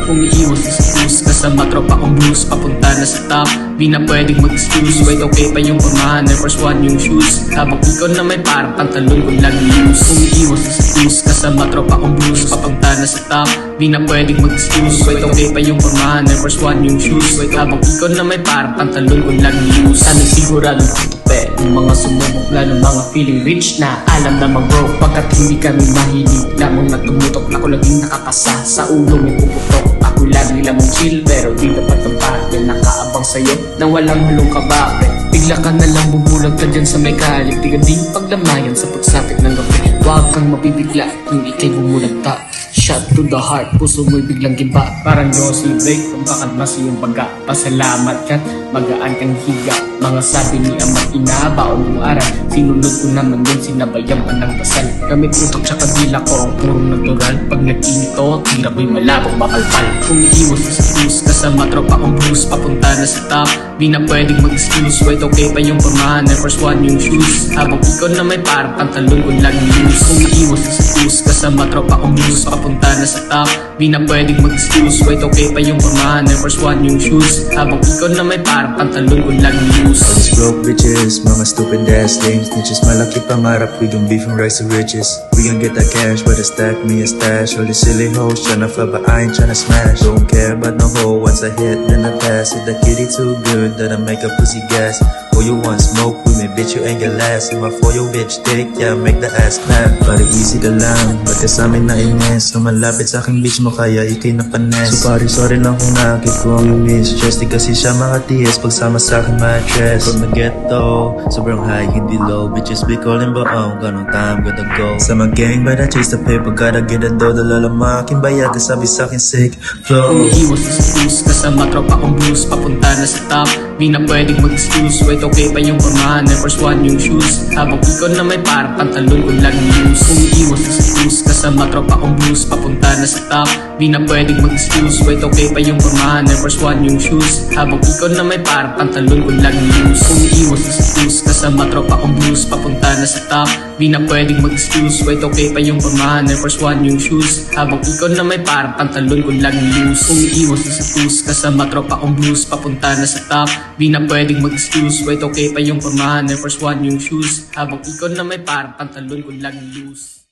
Umiiwas sa cruise, kasama tropa kong blues, papunta na sa top. Di na pwedeng mag-excuse, wait okay pa yung pormahan, Air Force One yung shoes. Habang ikaw na may parang pantalon ko lang use. Umiiwas sa cruise, kasama tropa kong blues, papunta na sa top. Di na pwedeng mag-excuse, wait okay pa yung pormahan, Air Force One yung shoes. Habang ikaw na may parang pantalon ko lang use. Sana'y siguradong tutupe yung mga sumubok, lalo mga feeling rich na alam namang bro, pagkat hindi kami mahilig lamang na tumutok. Ako laging nakakasa, sa ulo may puputok. Ako lagi lamang chill, pero di dapat ang parte nakaabang sa'yo nang walang hulong kabape. Bigla ka na lang bubulag ka dyan sa may kalig, di ka di paglamayan sa pagsapit ng gabi. Huwag kang mapibigla kung ikay bumulagta. Shot to the heart, puso mo'y biglang giba. Parang Josie break, kung bakit mas iyong baga. Pasalamat ka't magaan kang higa. Mga sabi ni ama't ina, baon mong aral. Sinunod ko naman yun, sinabayan pa ng dasal. Gamit utok tsaka dila ko ang purong natural. Pag nag-inito, tira ko'y malabong mapalpal. Umiiwas sa cruise, kasama tropa kong blues, papunta na sa top. Di na pwedeng mag-excuse, wait okay pa yung pormahan, Air Force One yung shoes. Habang ikaw na may parang pantalon ko lang use. Umiiwas sa cruise, kasama tropa kong blues, papunta na sa top. Di na pwedeng mag-excuse, wait okay pa yung pormahan, Air Force One yung shoes. Habang ikaw na may parang pantalon ko lang use. All these broke bitches, mga stupid ass things, snitches. Malaki pangarap, we gon' be from rags to riches. We gon' get that cash, but stack me a stash. All these silly hoes tryna flip, but I ain't tryna smash. Don't care about no hoe, once I hit, then I pass. If that kitty too good, then I make a pussy gas. Oh, you want smoke with me, bitch, you ain't get last. If I for your bitch dick, yeah, make the ass clap. Para easy ka lang, ba't kasama na ines? Lumalapit sa aking bitch mo, kaya ikay na panes. So sorry lang kung nakit ko ang miss. Just di kasi siya makatiis, pagsama sa akin mattress. From the ghetto, sobrang high, hindi low. Bitches be calling baong, ganong time, gotta go. Sa mga gang, but I chase the paper, gotta get a dough. Dalala mga aking bayad, sabi sa akin sick flow. Umiiwas sa cruise, kasama tropa kong blues, papunta na sa top. Di na pwedeng mag-excuse, wait okay pa yung pormahan, Air Force One yung shoes. Habang ikaw na may parang pantalon ko lang use. Umiiwas sa cruise, kasama tropa kong blues, papunta na sa top. Di na pwedeng mag-excuse, wait okay pa yung pormahan, Air Force One yung shoes. Habang ikaw na may parang pantalon ko lang use. Umiiwas sa cruise, kasama tropa kong blues, papunta na sa top. Di na pwedeng mag-excuse, wait okay pa yung pormahan, Air Force One yung shoes. Habang ikaw na may parang pantalon ko lang use. Umiiwas sa cruise, kasama tropa kong blues, papunta na sa top. Di na pwedeng mag-excuse, wait okay pa yung pormahan, Air Force One yung shoes. Habang ikaw na may parang pantalon ko lang loose.